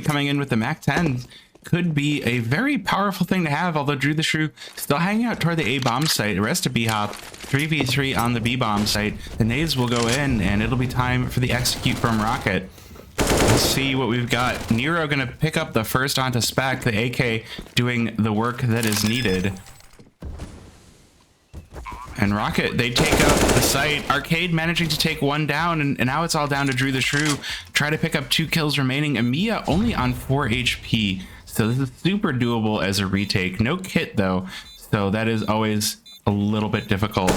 coming in with the Mac 10 could be a very powerful thing to have, although Drew the Shrew still hanging out toward the A bomb site. The rest of BHOP 3v3 on the B bomb site. The nades will go in, and it'll be time for the execute from Rocket. Let's see what we've got. Nero gonna pick up the first onto Spec, the AK doing the work that is needed. And Rocket, they take up the site. Arcade managing to take one down, and now it's all down to Drew the Shrew. Try to pick up 2 kills remaining. Emiya only on 4 HP. So this is super doable as a retake. No kit though, so that is always a little bit difficult.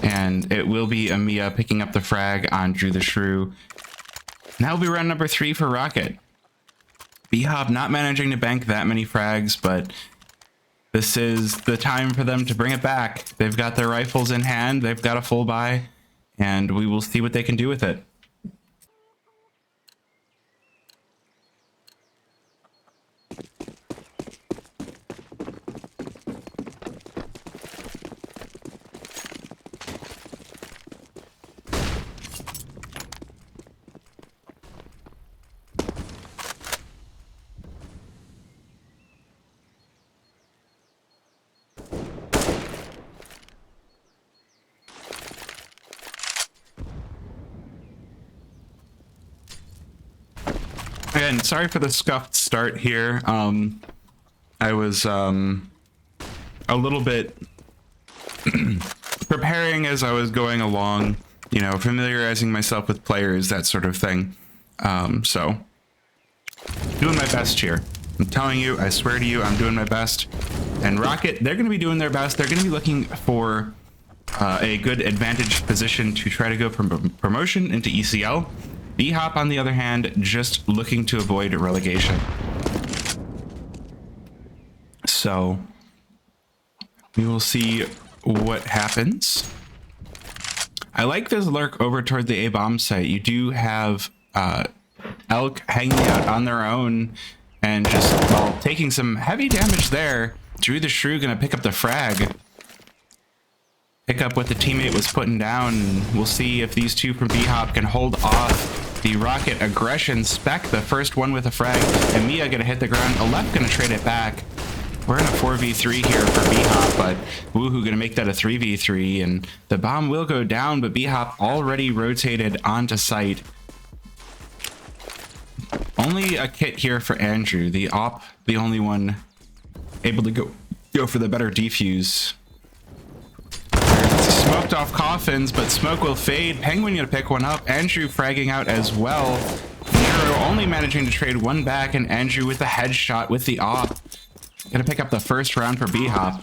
And it will be Emiya picking up the frag on Drew the Shrew. And that will be round number 3 for Rocket. BHOP not managing to bank that many frags, but this is the time for them to bring it back. They've got their rifles in hand, they've got a full buy, and we will see what they can do with it. Again, sorry for the scuffed start here. I was a little bit preparing as I was going along, you know, familiarizing myself with players, that sort of thing. So doing my best here. I'm telling you, I swear to you, I'm doing my best. And Rocket, they're going to be doing their best. They're going to be looking for a good advantage position to try to go from promotion into ECL. BHOP, on the other hand, just looking to avoid relegation. So we will see what happens. I like this lurk over toward the A bomb site. You do have Elk hanging out on their own and just, well, taking some heavy damage there. Drew the Shrew gonna pick up the frag. Pick up what the teammate was putting down. We'll see if these two from BHOP can hold off the Rocket aggression. Spec, the first one with a frag. Emiya gonna hit the ground. Aleph gonna trade it back. We're in a 4v3 here for BHOP, but Woohoo gonna make that a 3v3, and the bomb will go down, but BHOP already rotated onto site. Only a kit here for Andrew, the op, the only one able to go for the better defuse. Smoked off coffins, but smoke will fade. Penguin gonna pick one up. Andrew fragging out as well. Nero only managing to trade one back, and Andrew with the headshot with the op. Gonna pick up the first round for BHOP.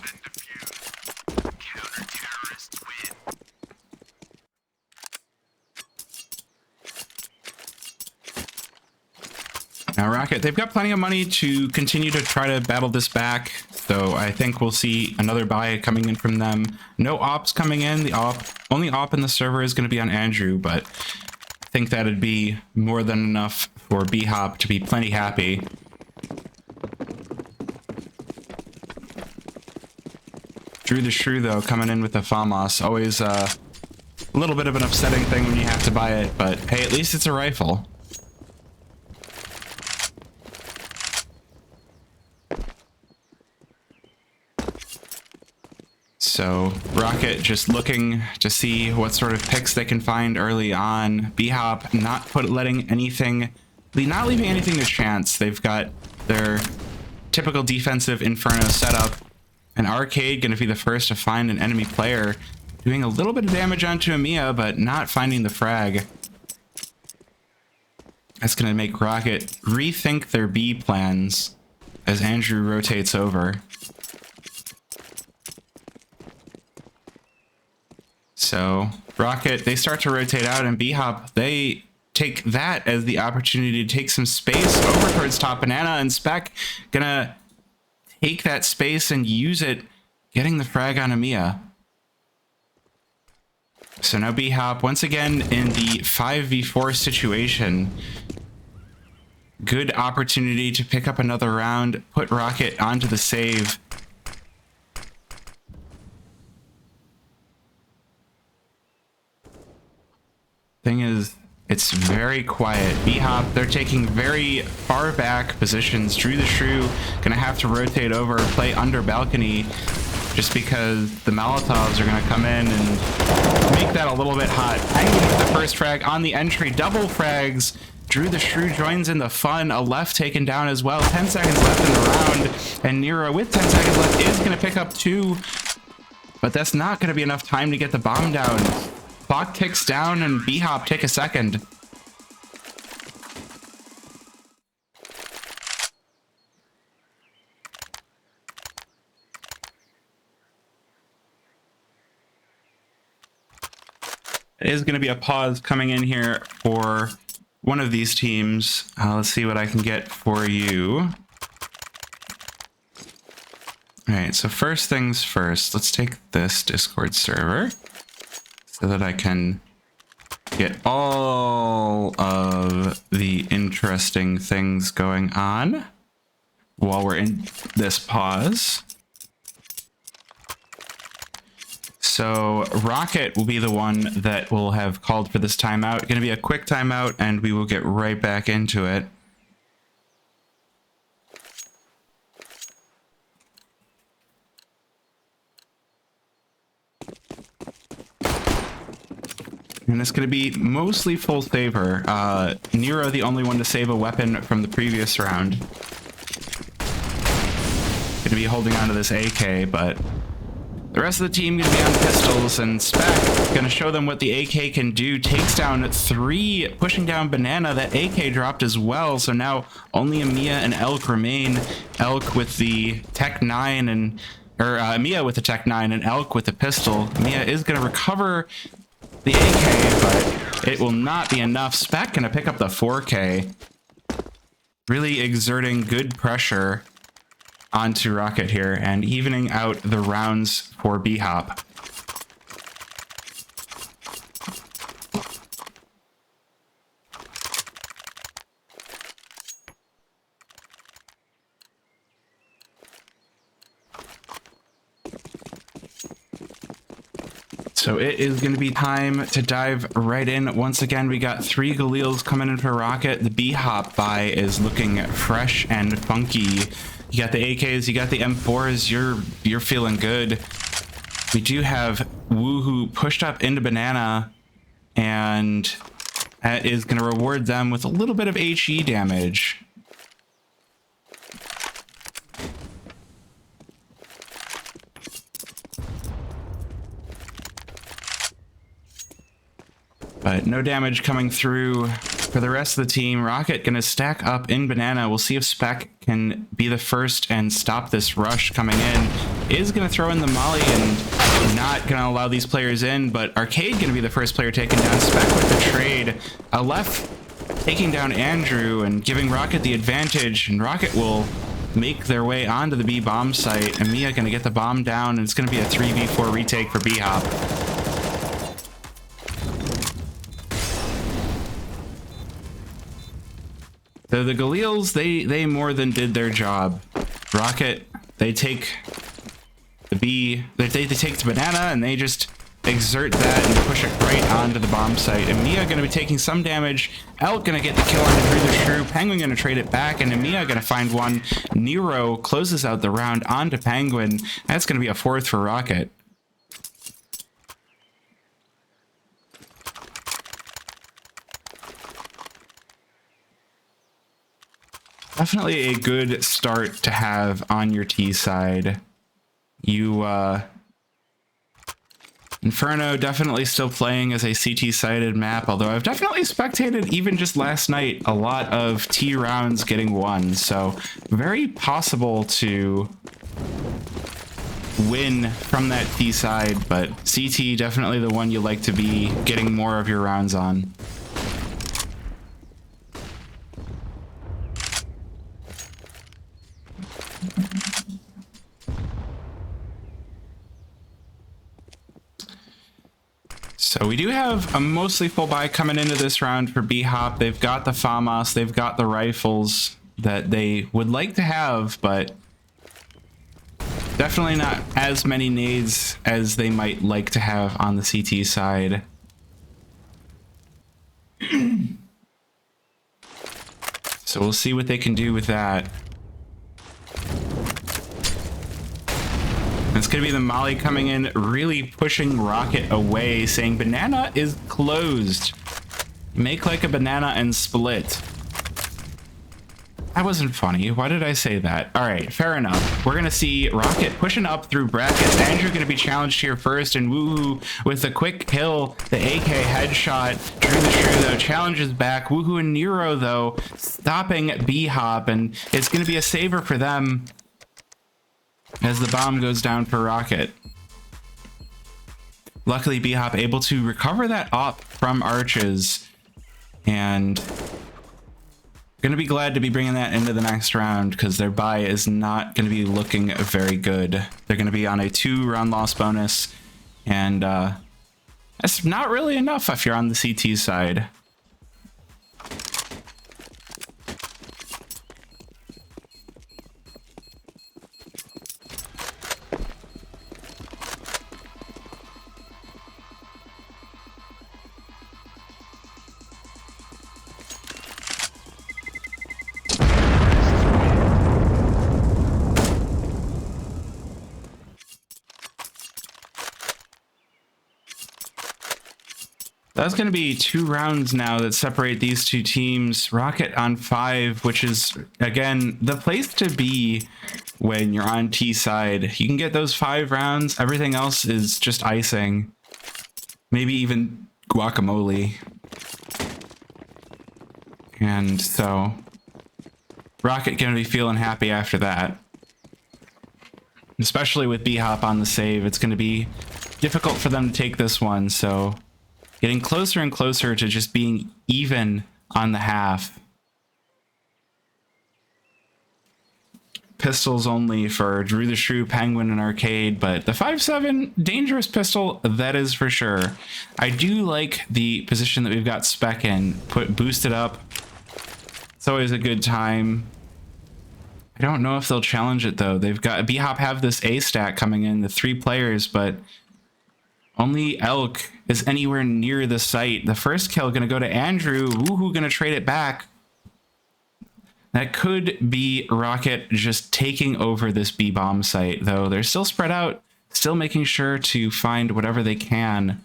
Now Rocket, they've got plenty of money to continue to try to battle this back. So I think we'll see another buy coming in from them. No ops coming in. The only op in the server is going to be on Andrew, but I think that'd be more than enough for BHOP to be plenty happy. Drew the Shrew, though, coming in with the FAMAS. Always a little bit of an upsetting thing when you have to buy it, but hey, at least it's a rifle. So Rocket just looking to see what sort of picks they can find early on. BHOP not leaving anything to chance. They've got their typical defensive Inferno setup. An Arcade gonna be the first to find an enemy player, doing a little bit of damage onto Emiya, but not finding the frag. That's gonna make Rocket rethink their B plans as Andrew rotates over. So Rocket, they start to rotate out, and BHOP, they take that as the opportunity to take some space over towards Top Banana, and Spec gonna take that space and use it, getting the frag on Emiya. So now BHOP once again in the 5v4 situation. Good opportunity to pick up another round, put Rocket onto the save. Thing is, It's very quiet. BHOP, they're taking very far back positions. Drew the Shrew gonna have to rotate over, play under balcony, just because the Molotovs are gonna come in and make that a little bit hot. Penguin with the first frag on the entry, double frags. Drew the Shrew joins in the fun, a left taken down as well. 10 seconds left in the round, and Nero with 10 seconds left is gonna pick up 2, but that's not gonna be enough time to get the bomb down. Clock ticks down and BHOP take a second. It is going to be a pause coming in here for one of these teams. Let's see what I can get for you. All right, so first things first, let's take this Discord server so that I can get all of the interesting things going on while we're in this pause. So Rocket will be the one that will have called for this timeout. Going to be a quick timeout, and we will get right back into it. And it's going to be mostly full saver. Nero, the only one to save a weapon from the previous round. Going to be holding on to this AK, but the rest of the team going to be on pistols, and Spec going to show them what the AK can do. Takes down 3, pushing down Banana. That AK dropped as well, so now only Amia and Elk remain. Elk with the Tech 9 and... or Amia with the Tech 9 and Elk with the pistol. Amia is going to recover the AK, but it will not be enough. Spec going to pick up the 4K. Really exerting good pressure onto Rocket here and evening out the rounds for BHOP. So it is going to be time to dive right in. Once again, we got 3 Galils coming in for Rocket. The BHOP buy is looking fresh and funky. You got the AKs, you got the M4s, you're feeling good. We do have Woohoo pushed up into Banana, and that is going to reward them with a little bit of HE damage. But no damage coming through for the rest of the team. Rocket gonna stack up in Banana. We'll see if Spec can be the first and stop this rush coming in. Is gonna throw in the molly and not gonna allow these players in, but Arcade gonna be the first player taken down. Spec with the trade. A left taking down Andrew and giving Rocket the advantage, and Rocket will make their way onto the B bomb site. And Mia gonna get the bomb down, and it's gonna be a 3v4 retake for BHOP. So the Galils, they more than did their job. Rocket, they take the B, they take the Banana, and they just exert that and push it right onto the bomb site. And Mia gonna be taking some damage. Elk gonna get the kill on Drew the Shrew. Penguin gonna trade it back, and Mia gonna find one. Nero closes out the round onto Penguin. That's gonna be a 4th for Rocket. Definitely a good start to have on your T side. Inferno definitely still playing as a CT-sided map, although I've definitely spectated, even just last night, a lot of T rounds getting won, so very possible to win from that T side, but CT definitely the one you like to be getting more of your rounds on. So we do have a mostly full buy coming into this round for BHOP. They've got the FAMAS, they've got the rifles that they would like to have, but definitely not as many nades as they might like to have on the CT side. So we'll see what they can do with that. It's going to be the Molly coming in, really pushing Rocket away, saying banana is closed. Make like a banana and split. That wasn't funny. Why did I say that? All right, fair enough. We're going to see Rocket pushing up through brackets. Andrew going to be challenged here first, and Woohoo with the quick kill. The AK headshot. Drew the Shrew, though, challenges back. Woohoo and Nero, though, stopping BHOP, and it's going to be a saver for them as the bomb goes down for Rocket. Luckily, BHOP able to recover that op from Arches, and gonna be glad to be bringing that into the next round because their buy is not going to be looking very good. They're going to be on a 2-round loss bonus, and that's not really enough if you're on the CT side. That's going to be 2 rounds now that separate these two teams. Rocket on 5, which is, again, the place to be when you're on T side. You can get those 5 rounds. Everything else is just icing. Maybe even guacamole. And so Rocket going to be feeling happy after that. Especially with BHOP on the save, it's going to be difficult for them to take this one, so getting closer and closer to just being even on the half. Pistols only for Drew the Shrew, Penguin, and Arcade, but the 5.7, dangerous pistol, that is for sure. I do like the position that we've got Spec in. Boosted up. It's always a good time. I don't know if they'll challenge it, though. They've got BHOP have this A stack coming in, the 3 players, but only Elk is anywhere near the site. The first kill going to go to Andrew. Woohoo going to trade it back. That could be Rocket just taking over this B-bomb site, though. They're still spread out, still making sure to find whatever they can.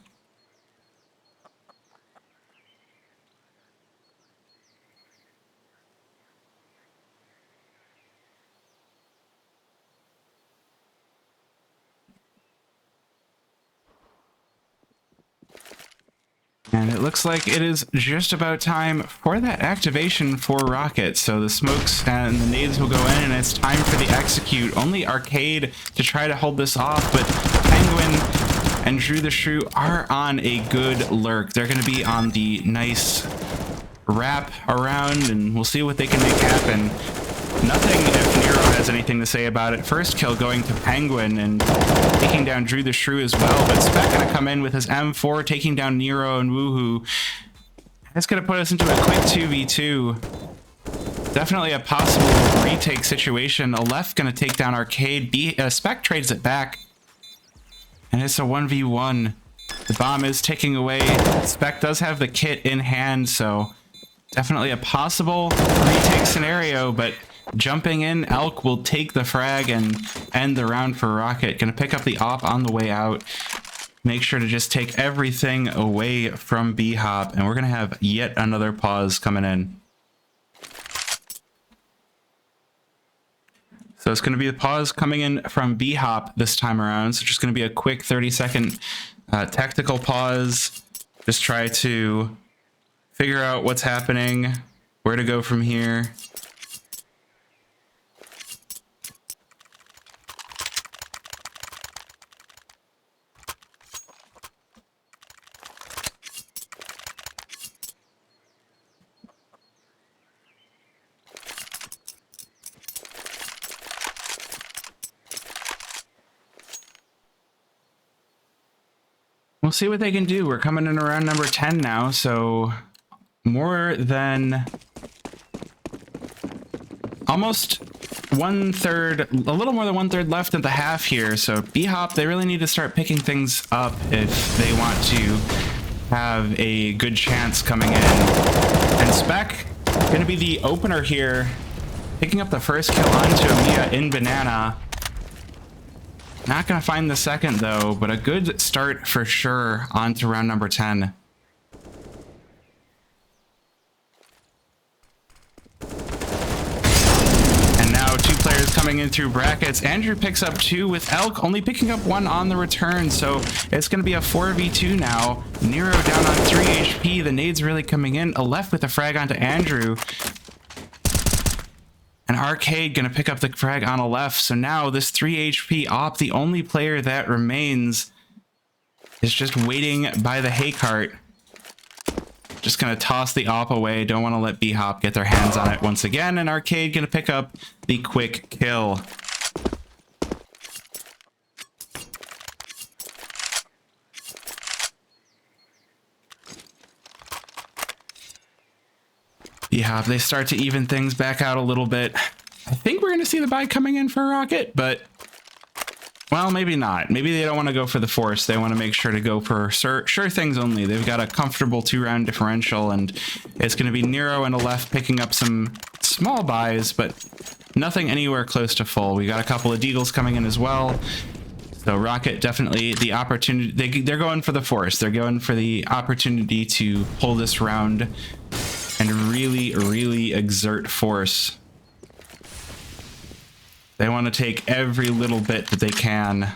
And it looks like it is just about time for that activation for Rocket. So the smokes and the nades will go in, and it's time for the execute. Only Arcade to try to hold this off, but Penguin and Drew the Shrew are on a good lurk. They're going to be on the nice wrap around, and we'll see what they can make happen. Nothing if Nero has anything to say about it. First kill going to Penguin and taking down Drew the Shrew as well, but Spec gonna come in with his M4, taking down Nero and Woohoo. That's gonna put us into a quick 2v2. Definitely a possible retake situation. Aleph gonna take down Arcade. Spec trades it back, and it's a 1v1. The bomb is ticking away. Spec does have the kit in hand, so definitely a possible retake scenario, but jumping in, Elk will take the frag and end the round for Rocket. Gonna pick up the op on the way out. Make sure to just take everything away from BHOP, and we're gonna have yet another pause coming in. So it's gonna be a pause coming in from BHOP this time around. So just gonna be a quick 30-second tactical pause. Just try to figure out what's happening, where to go from here. We'll see what they can do. We're coming in around number 10 now, so more than almost 1/3, a little more than 1/3 left at the half here. So BHOP, they really need to start picking things up if they want to have a good chance coming in. And Spec going to be the opener here, picking up the first kill onto Amia in Banana. Not going to find the second though, but a good start for sure onto round number 10. Two players coming in through brackets. Andrew picks up 2 with Elk, only picking up 1 on the return, so it's going to be a 4v2 now. Nero down on 3 HP. The nades really coming in. A left with a frag onto Andrew. And Arcade going to pick up the frag on a left, so now this 3 HP op, the only player that remains, is just waiting by the hay cart. Just gonna toss the op away. Don't want to let BHOP get their hands on it once again. And Arcade gonna pick up the quick kill. BHOP, they start to even things back out a little bit. I think we're gonna see the buy coming in for Rocket, but well, maybe not. Maybe they don't want to go for the force. They want to make sure to go for sure things only. They've got a comfortable 2-round differential, and it's going to be Nero and a left picking up some small buys, but nothing anywhere close to full. We got a couple of deagles coming in as well. So Rocket definitely the opportunity. They're going for the force. They're going for the opportunity to pull this round and really, really exert force. They want to take every little bit that they can.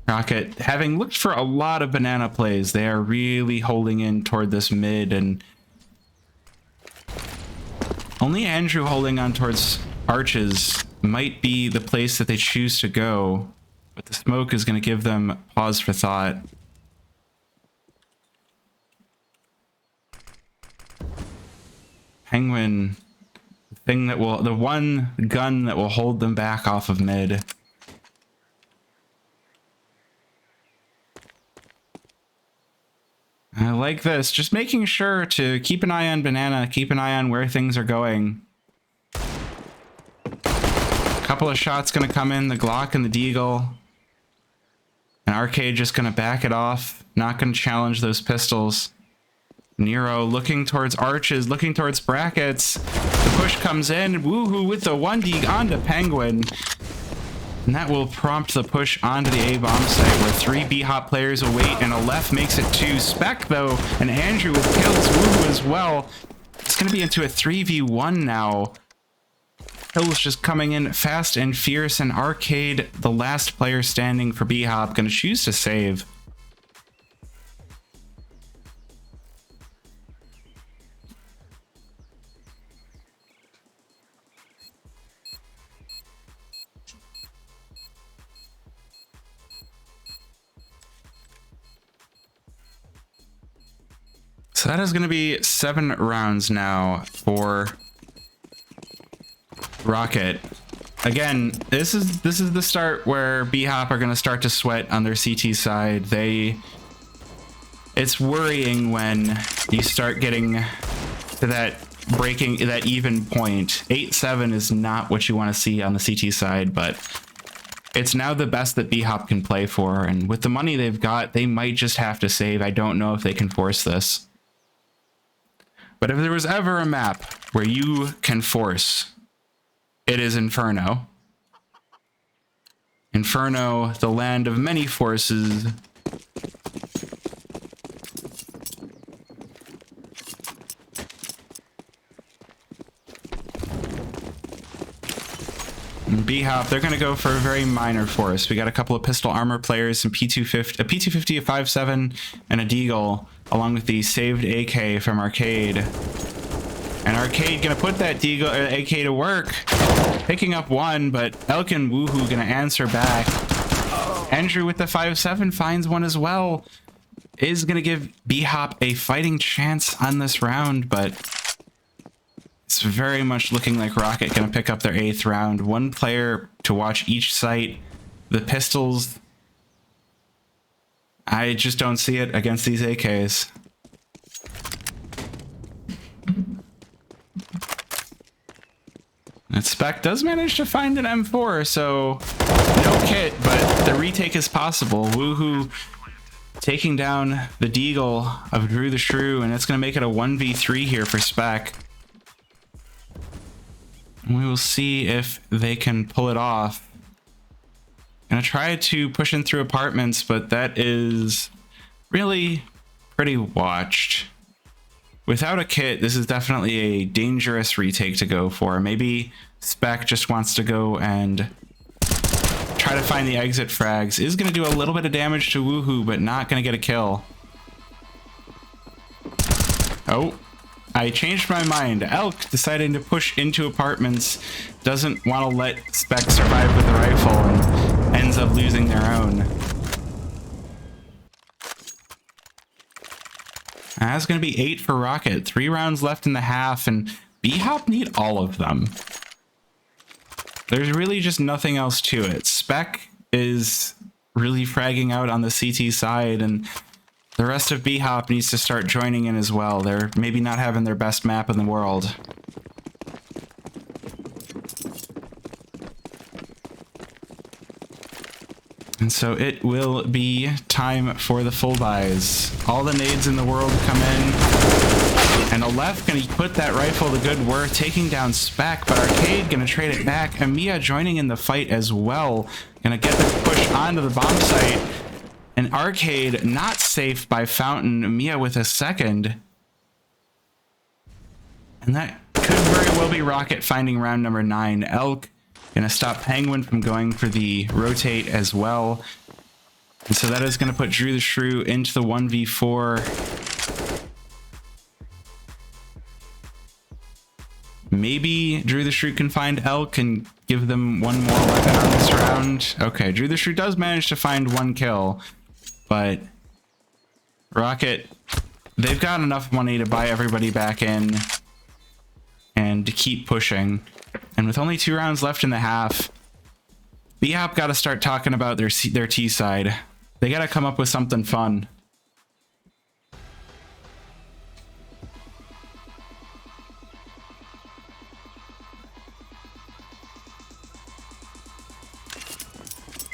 Rocket, having looked for a lot of banana plays, they are really holding in toward this mid, and only Andrew holding on towards arches might be the place that they choose to go, but the smoke is going to give them pause for thought. Penguin, the one gun that will hold them back off of mid. I like this, just making sure to keep an eye on Banana, keep an eye on where things are going. A couple of shots gonna come in, the Glock and the Deagle. And Arcade just gonna back it off, not gonna challenge those pistols. Nero looking towards arches, looking towards brackets. The push comes in. Woohoo with the 1D onto Penguin. And that will prompt the push onto the A-bomb site where 3 BHOP players await, and a left makes it 2. Spec though, and Andrew with kills. Woohoo as well. It's going to be into a 3v1 now. Kills just coming in fast and fierce, and Arcade, the last player standing for BHOP, going to choose to save. So that is going to be 7 rounds now for Rocket. Again, this is the start where BHOP are going to start to sweat on their CT side. It's worrying when you start getting to that even point. 8-7 is not what you want to see on the CT side, but it's now the best that BHOP can play for, and with the money they've got, they might just have to save. I don't know if they can force this. But if there was ever a map where you can force, it is Inferno. Inferno, the land of many forces. BHOP, they're going to go for a very minor force. We got a couple of pistol armor players, some P250, a P250, a 5.7, and a Deagle, along with the saved AK from Arcade. And Arcade going to put that Deagle, AK to work, picking up 1, but Elk and Woohoo going to answer back. Andrew with the 5.7 finds 1 as well. Is going to give BHOP a fighting chance on this round, but it's very much looking like Rocket going to pick up their 8th round. 1 player to watch each site. The pistols, I just don't see it against these AKs. And Spec does manage to find an M4, so no kit, but the retake is possible. Woohoo taking down the Deagle of Drew the Shrew, and it's going to make it a 1v3 here for Spec. We will see if they can pull it off. Gonna try to push in through apartments, but that is really pretty watched. Without a kit, this is definitely a dangerous retake to go for. Maybe Spec just wants to go and try to find the exit frags. Is going to do a little bit of damage to Woohoo, but not going to get a kill. Oh, I changed my mind. Elk deciding to push into apartments, doesn't want to let Spec survive with the rifle, and ends up losing their own. That's going to be 8 for Rocket. 3 rounds left in the half, and BHOP need all of them. There's really just nothing else to it. Spec is really fragging out on the CT side, and the rest of BHOP needs to start joining in as well. They're maybe not having their best map in the world. And so it will be time for the full buys. All the nades in the world come in. And Aleph gonna put that rifle to good work, taking down Spec, but Arcade gonna trade it back. And Mia joining in the fight as well. Gonna get the push onto the bomb site. And Arcade not safe by Fountain. Mia with a second. And that could very well be Rocket finding round number 9. Elk gonna stop Penguin from going for the rotate as well. And so that is gonna put Drew the Shrew into the 1v4. Maybe Drew the Shrew can find Elk and give them one more weapon on this round. Okay, Drew the Shrew does manage to find 1 kill, but Rocket, they've got enough money to buy everybody back in and to keep pushing. And with only 2 rounds left in the half, BHOP got to start talking about their T side. They got to come up with something fun.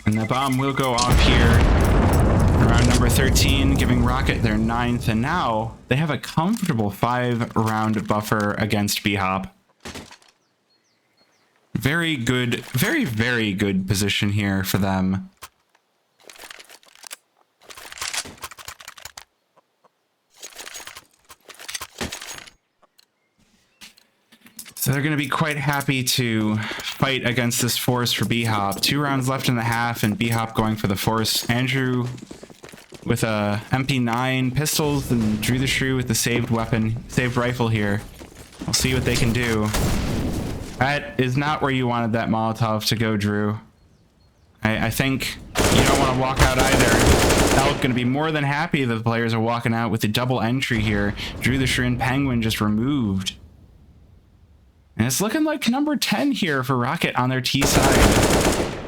And the bomb will go off here around number 13, giving Rocket their 9th. And now they have a comfortable 5-round buffer against BHOP. Very good, very, very good position here for them. So they're going to be quite happy to fight against this force for BHOP. 2 rounds left in the half, and BHOP going for the force. Andrew with a MP9 pistols, and Drew the Shrew with the saved weapon, saved rifle here. We'll see what they can do. That is not where you wanted that Molotov to go, Drew. I think you don't want to walk out either. Elk going to be more than happy that the players are walking out with the double entry here. Drew the Shrew and Penguin just removed. And it's looking like number 10 here for Rocket on their T side.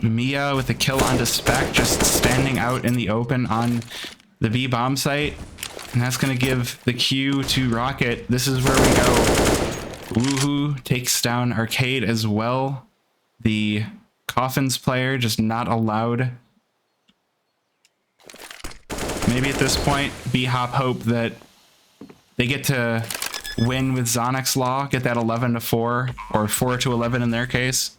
Mia with the kill onto Spec, just standing out in the open on the B bomb site. And that's going to give the Q to Rocket. This is where we go. Woohoo takes down Arcade as well. The Coffins player just not allowed. Maybe at this point, BHOP hope that they get to win with Zonix Law, get that 11-4 or 4-11 in their case.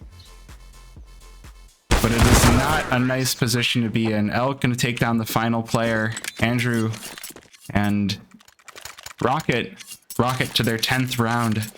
But it is not a nice position to be in. Elk going to take down the final player, Andrew, and Rocket to their 10th round.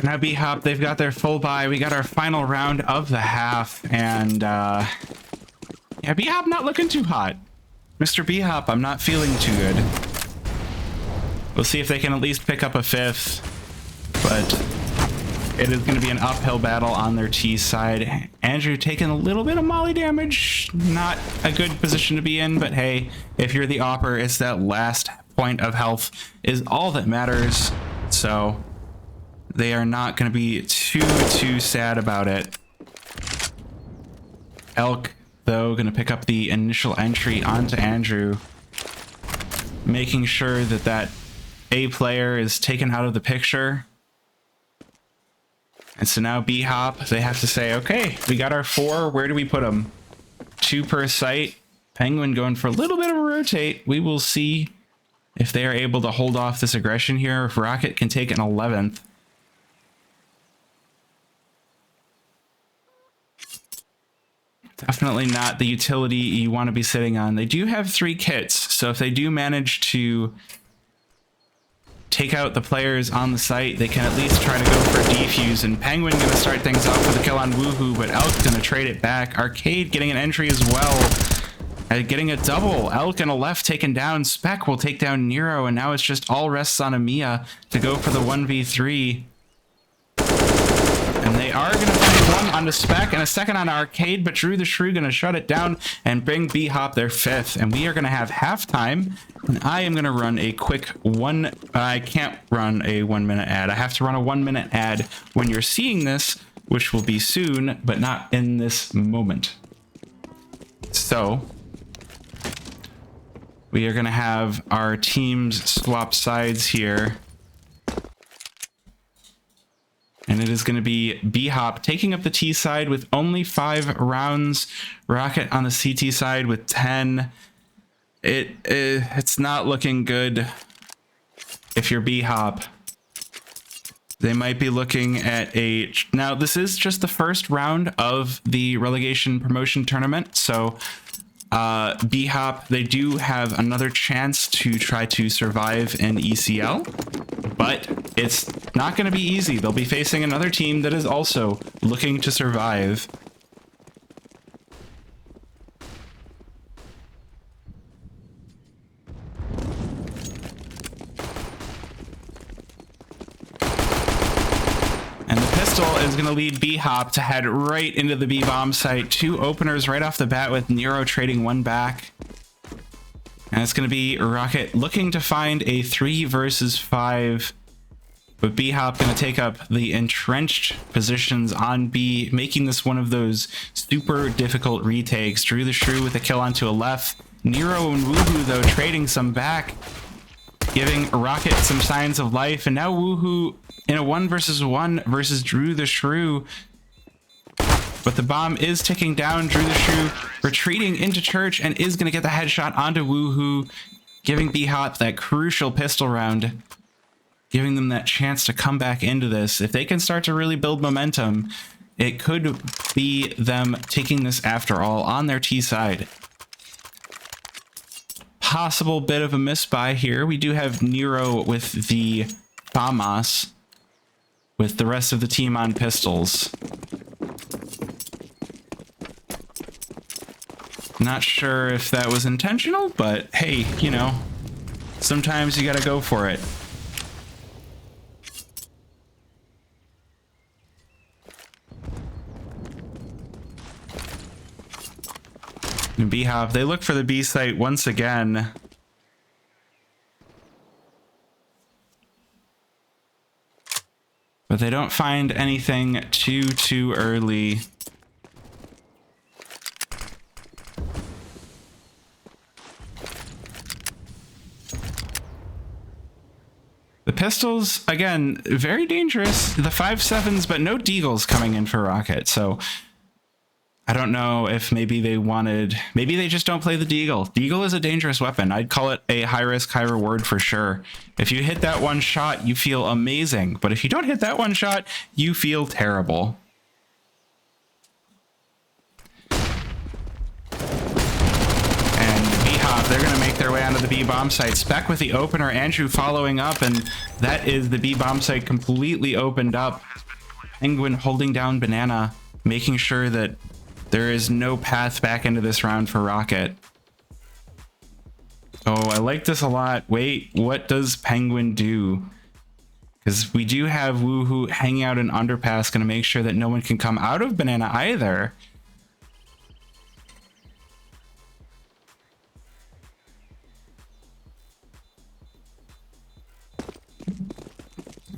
Now BHOP, they've got their full buy. We got our final round of the half, and yeah, BHOP not looking too hot. Mr. BHOP, I'm not feeling too good. We'll see if they can at least pick up a 5th, but it is going to be an uphill battle on their T side. Andrew taking a little bit of molly damage. Not a good position to be in, but hey, if you're the opper, it's that last point of health is all that matters. So they are not going to be too sad about it. Elk, though, going to pick up the initial entry onto Andrew, making sure that that A player is taken out of the picture. And so now BHOP, they have to say, okay, we got our 4. Where do we put them? 2 per site. Penguin going for a little bit of a rotate. We will see if they are able to hold off this aggression here. If Rocket can take an 11th. Definitely not the utility you want to be sitting on. They do have 3 kits, so if they do manage to take out the players on the site, they can at least try to go for a defuse. And Penguin going to start things off with a kill on Woohoo, but Elk going to trade it back. Arcade getting an entry as well. Getting a double. Elk and a left taken down. Spec will take down Nero, and now it's just all rests on Amiya to go for the 1v3. And they are going to find one onto Spec and a second on Arcade, but Drew the Shrew going to shut it down and bring BHOP their 5th. And we are going to have halftime. And I am going to run a quick I can't run a 1-minute ad. I have to run a 1-minute ad when you're seeing this, which will be soon, but not in this moment. So we are going to have our teams swap sides here. And it is going to be BHOP taking up the T side with only 5 rounds. Rocket on the CT side with 10. It's not looking good if you're BHOP. They might be looking at a... Now, this is just the first round of the relegation promotion tournament. So BHOP, they do have another chance to try to survive in ECL, but it's not going to be easy. They'll be facing another team that is also looking to survive. And the pistol is going to lead BHOP to head right into the B-bomb site. 2 openers right off the bat with Nero trading 1 back. And it's going to be Rocket looking to find a 3 versus 5. But BHOP going to take up the entrenched positions on B, making this one of those super difficult retakes. Drew the Shrew with a kill onto a left. Nero and Woohoo, though, trading some back, giving Rocket some signs of life. And now Woohoo in a 1 versus 1 versus Drew the Shrew. But the bomb is ticking down. Drew the Shrew retreating into church and is going to get the headshot onto Woohoo, giving BHOP that crucial pistol round, giving them that chance to come back into this. If they can start to really build momentum, it could be them taking this after all on their T side. Possible bit of a misbuy here. We do have Nero with the FAMAS, with the rest of the team on pistols. Not sure if that was intentional, but hey, you know, sometimes you gotta go for it. And BHOP, they look for the B site once again. But they don't find anything too early. The pistols, again, very dangerous. The 5.7s, but no deagles coming in for Rocket. So I don't know if maybe they wanted... Maybe they just don't play the deagle. Deagle is a dangerous weapon. I'd call it a high risk, high reward for sure. If you hit that one shot, you feel amazing. But if you don't hit that one shot, you feel terrible. They're going to make their way onto the B-bomb site. Spec with the opener, Andrew following up, and that is the B-bomb site completely opened up. Penguin holding down Banana, making sure that there is no path back into this round for Rocket. Oh, I like this a lot. Wait, what does Penguin do? Because we do have Woohoo hanging out in underpass, going to make sure that no one can come out of Banana either.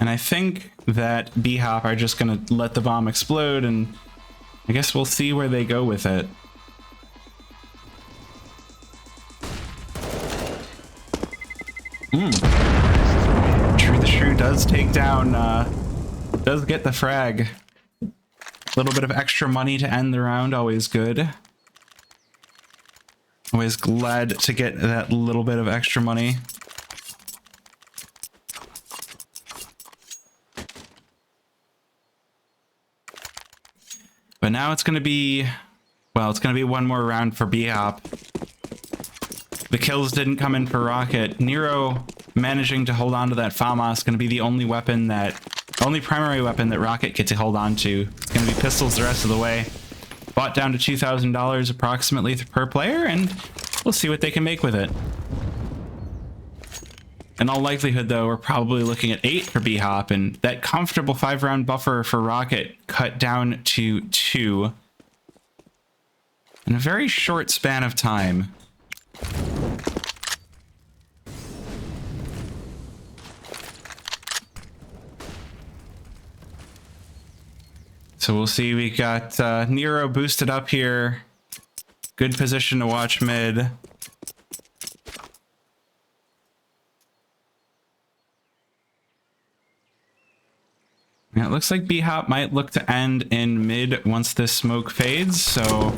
And I think that BHOP are just going to let the bomb explode, and I guess we'll see where they go with it. True the Shrew does take down, does get the frag. A little bit of extra money to end the round, always good. Always glad to get that little bit of extra money. But now it's going to be, well, it's going to be one more round for BHOP. The kills didn't come in for Rocket. Nero managing to hold on to that FAMAS going to be the only weapon that, only primary weapon that Rocket gets to hold on to. It's going to be pistols the rest of the way. Bought down to $2,000 approximately per player, and we'll see what they can make with it. In all likelihood, though, we're probably looking at 8 for BHOP, and that comfortable 5-round buffer for Rocket cut down to 2 in a very short span of time. So we'll see. We got Nero boosted up here. Good position to watch mid. Yeah, it looks like BHOP might look to end in mid once this smoke fades, so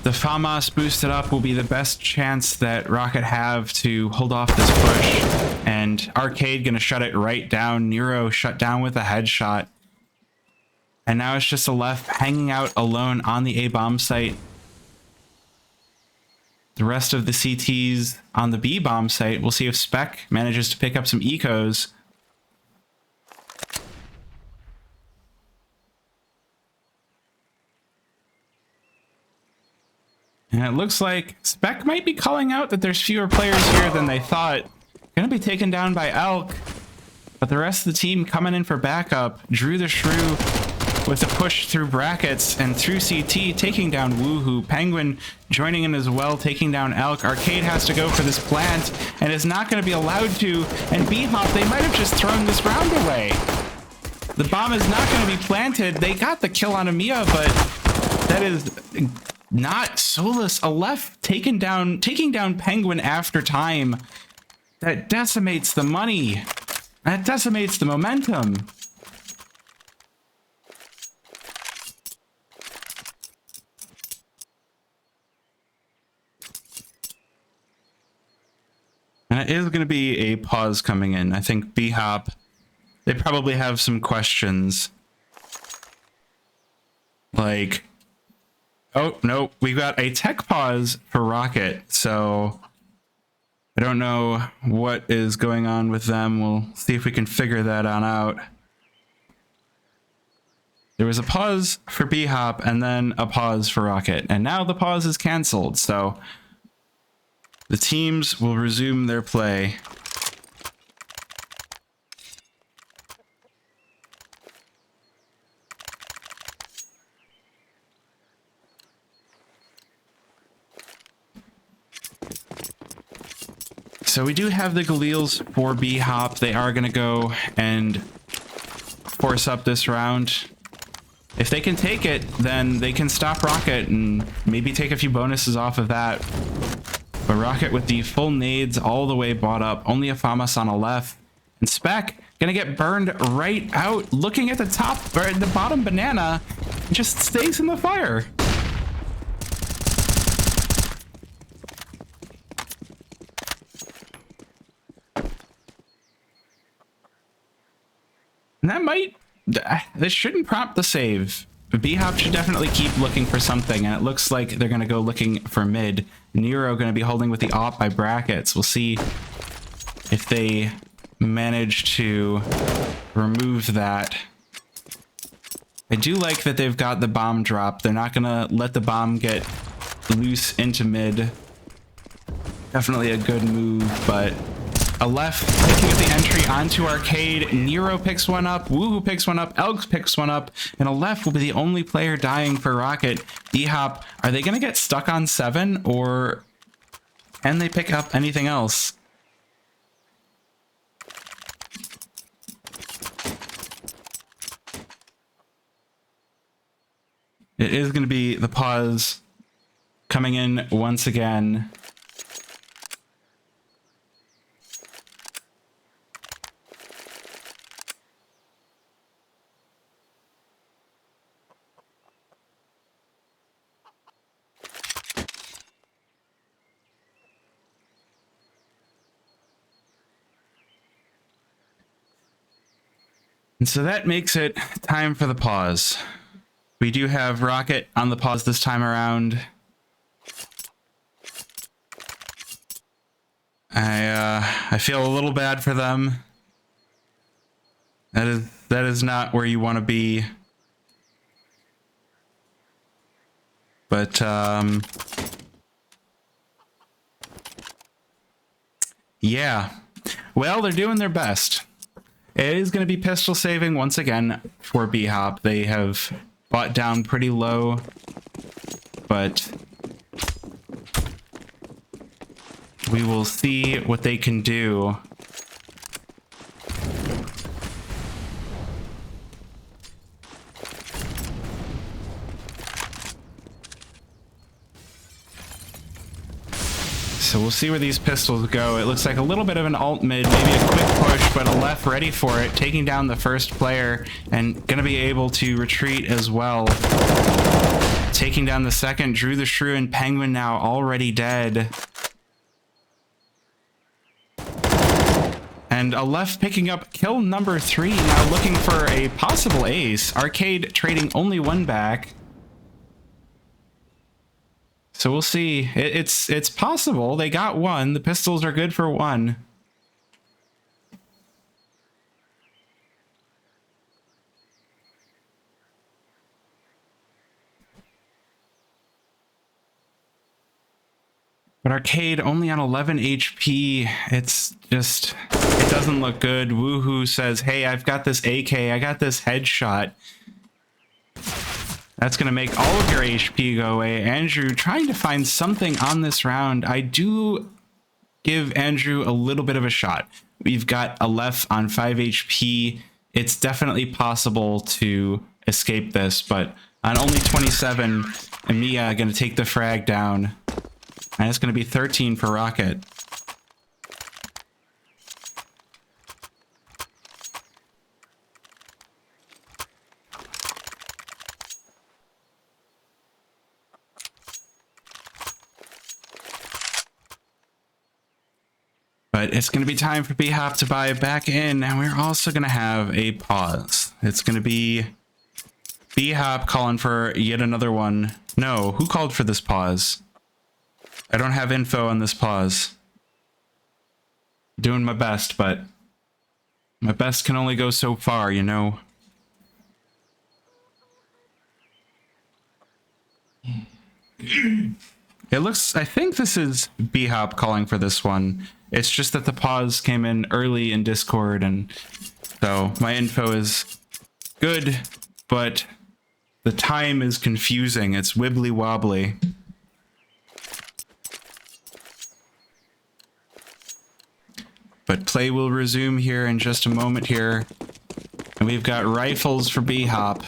the FAMAS boosted up will be the best chance that Rocket have to hold off this push, and Arcade gonna shut it right down. Nero shut down with a headshot, and now it's just Aleph hanging out alone on the A-bomb site. The rest of the CTs on the B-bomb site, we'll see if Spec manages to pick up some ecos. And it looks like Spec might be calling out that there's fewer players here than they thought. Gonna be taken down by Elk, but the rest of the team coming in for backup. Drew the Shrew with a push through brackets and through CT, taking down Woohoo. Penguin joining in as well, taking down Elk. Arcade has to go for this plant and is not going to be allowed to. And BHOP, they might have just thrown this round away. The bomb is not going to be planted. They got the kill on Amiya, but that is not Solus. Aleph taking down Penguin after time. That decimates the money. That decimates the momentum. And it is going to be a pause coming in. I think BHOP, they probably have some questions. Like, oh, no, we got a tech pause for Rocket. So I don't know what is going on with them. We'll see if we can figure that on out. There was a pause for BHOP and then a pause for Rocket. And now the pause is canceled. So the teams will resume their play. So we do have the Galils for BHOP. They are going to go and force up this round. If they can take it, then they can stop Rocket and maybe take a few bonuses off of that. But Rocket with the full nades all the way bought up. Only a FAMAS on a left. And Spec gonna get burned right out. Looking at the top, or the bottom banana, just stays in the fire. And that might, this shouldn't prompt the save. BHOP should definitely keep looking for something, and it looks like they're going to go looking for mid. Nero going to be holding with the op by brackets. We'll see if they manage to remove that. I do like that they've got the bomb drop. They're not going to let the bomb get loose into mid. Definitely a good move, but Aleph picking up the entry onto Arcade. Nero picks one up. Woohoo picks one up. Elks picks one up. And Aleph will be the only player dying for Rocket. BHOP, are they going to get stuck on 7, or can they pick up anything else? It is going to be the pause coming in once again. And so that makes it time for the pause. We do have Rocket on the pause this time around. I feel a little bad for them. That is not where you want to be. But yeah. Well, they're doing their best. It is going to be pistol saving once again for BHOP. They have bought down pretty low, but we will see what they can do. So we'll see where these pistols go. It looks like a little bit of an alt mid, maybe a quick push, but a left ready for it, taking down the first player and going to be able to retreat as well. Taking down the second, Drew the Shrew and Penguin now already dead. And a left picking up kill number 3, now looking for a possible ace. Arcade trading only one back. So we'll see. It's possible. They got one. The pistols are good for one. But Arcade only on 11 HP. It's just, it doesn't look good. Woohoo says, hey, I've got this AK. I got this headshot. That's going to make all of your HP go away. Andrew trying to find something on this round. I do give Andrew a little bit of a shot. We've got a left on 5 HP. It's definitely possible to escape this, but on only 27, Emiya going to take the frag down. And it's going to be 13 for Rocket. But it's going to be time for BHOP to buy back in, and we're also going to have a pause. It's going to be BHOP calling for yet another one. No, who called for this pause? I don't have info on this pause. Doing my best, but my best can only go so far, you know? It looks, I think this is BHOP calling for this one. It's just that the pause came in early in Discord, and so my info is good, but the time is confusing. It's wibbly wobbly. But play will resume here in just a moment here. And we've got rifles for BHOP.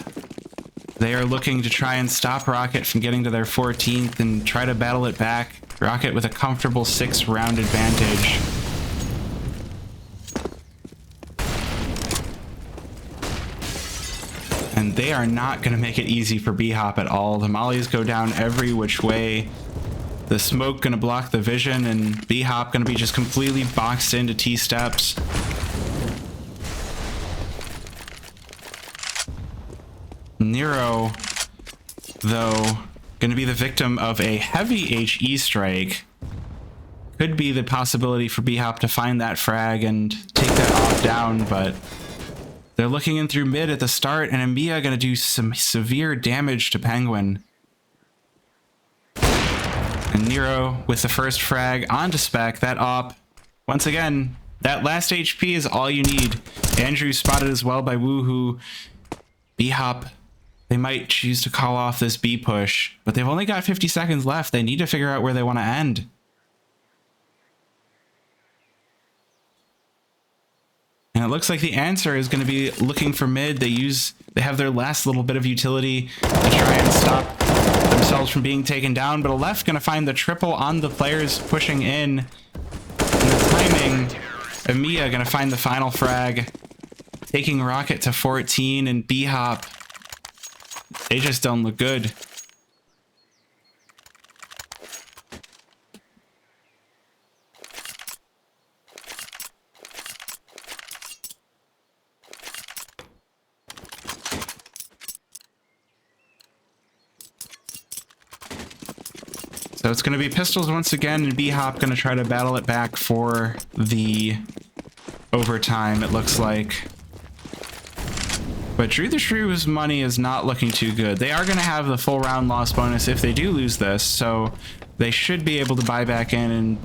They are looking to try and stop Rocket from getting to their 14th and try to battle it back. Rocket with a comfortable 6-round advantage. And they are not going to make it easy for BHOP at all. The mollies go down every which way. The smoke going to block the vision, and BHOP going to be just completely boxed into T-steps. Nero, though, going to be the victim of a heavy HE strike. Could be the possibility for BHOP to find that frag and take that off down, but they're looking in through mid at the start, and Emiya going to do some severe damage to Penguin. And Nero with the first frag onto spec. That op, once again, that last HP is all you need. Andrew spotted as well by Woohoo. BHOP, they might choose to call off this B push, but they've only got 50 seconds left. They need to figure out where they want to end. And it looks like the answer is going to be looking for mid. They have their last little bit of utility to try and stop themselves from being taken down, but Aleph going to find the triple on the players pushing in. And the timing, Emiya going to find the final frag, taking Rocket to 14, and BHOP, they just don't look good. So it's going to be pistols once again, and BHOP going to try to battle it back for the overtime, it looks like. But Drew the Shrew's money is not looking too good. They are going to have the full round loss bonus if they do lose this, so they should be able to buy back in, and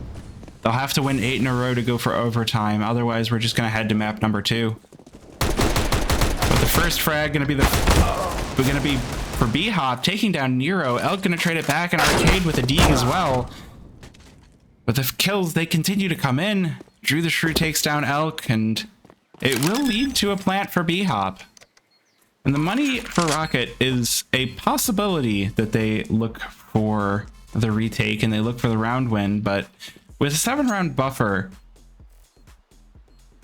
they'll have to win 8 in a row to go for overtime. Otherwise, we're just going to head to map number 2. But the first frag going to be for BHOP, taking down Nero. Elk going to trade it back, and Arcade with a dig as well. But the kills, they continue to come in. Drew the Shrew takes down Elk, and it will lead to a plant for BHOP. And the money for Rocket is a possibility that they look for the retake and they look for the round win, but with a 7-round buffer,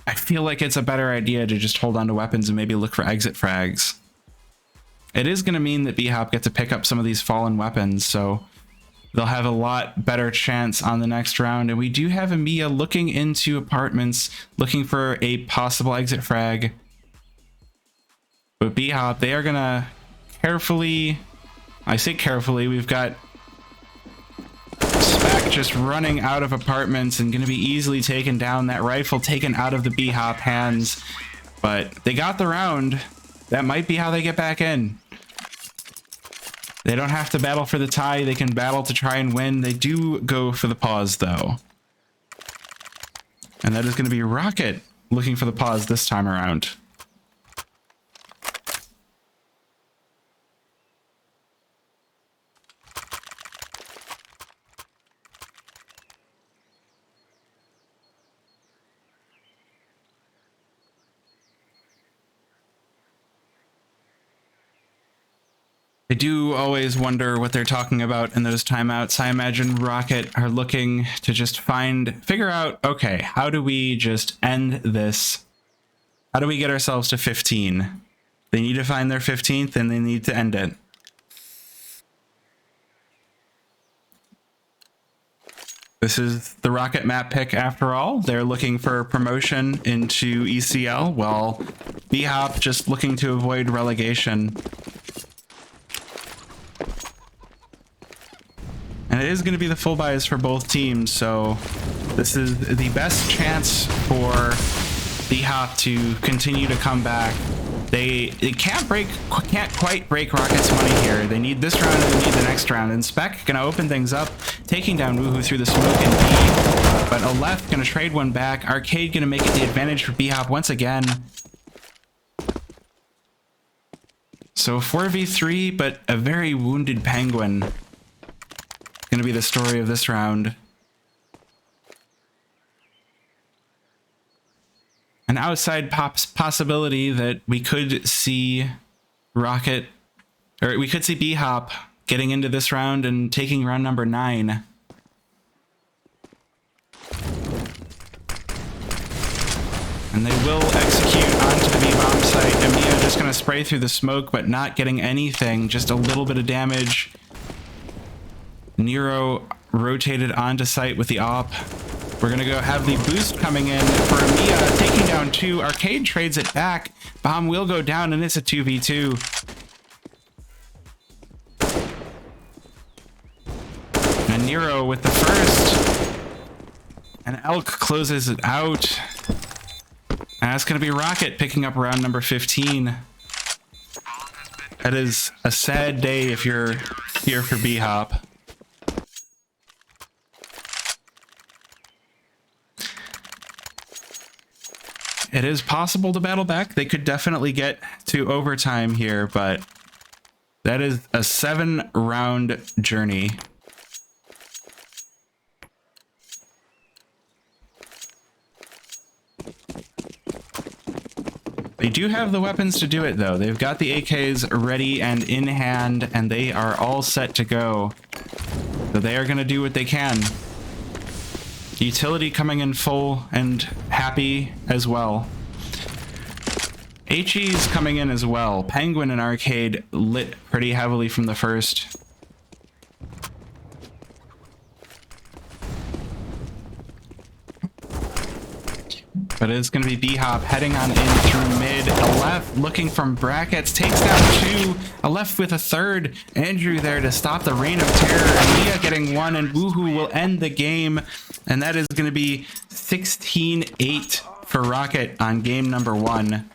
I feel like it's a better idea to just hold on to weapons and maybe look for exit frags. It is going to mean that BHOP get to pick up some of these fallen weapons, so they'll have a lot better chance on the next round. And we do have Emiya looking into apartments, looking for a possible exit frag. But BHOP, they are going to carefully, I say carefully, we've got Spec just running out of apartments and going to be easily taken down. That rifle taken out of the BHOP hands, but they got the round. That might be how they get back in. They don't have to battle for the tie. They can battle to try and win. They do go for the pause, though. And that is going to be Rocket looking for the pause this time around. I do always wonder what they're talking about in those timeouts. I imagine Rocket are looking to just figure out, okay, how do we just end this? How do we get ourselves to 15? They need to find their 15th and they need to end it. This is the Rocket map pick after all. They're looking for promotion into ECL, while BHOP just looking to avoid relegation. And it is going to be the full buys for both teams, so this is the best chance for BHOP to continue to come back. They can't quite break Rocket's money here. They need this round and they need the next round. And Spec gonna open things up, taking down Woohoo through the smoke and B. But Aleph gonna trade one back. Arcade gonna make it the advantage for BHOP once again. So 4v3, but a very wounded Penguin. Gonna be the story of this round. An outside possibility that we could see Rocket, or we could see BHOP getting into this round and taking round number 9. And they will execute onto the B-bomb site. Emiya just gonna spray through the smoke, but not getting anything, just a little bit of damage. Nero rotated onto site with the op. We're gonna go have the boost coming in for Emiya, taking down 2. Arcade trades it back. Bomb will go down, and it's a 2v2. And Nero with the first. And Elk closes it out. And that's gonna be Rocket picking up round number 15. That is a sad day if you're here for BHOP. It is possible to battle back. They could definitely get to overtime here, but that is a 7-round journey. They do have the weapons to do it, though. They've got the AKs ready and in hand, and they are all set to go. So they are going to do what they can. Utility coming in full and happy as well. HE's coming in as well. Penguin and Arcade lit pretty heavily from the first. But it's going to be BHOP heading on in through mid. Aleph looking from brackets, takes down two. Aleph with a third. Andrew there to stop the reign of terror. And Mia getting one, and Woohoo will end the game. And that is going to be 16-8 for Rocket on game number 1.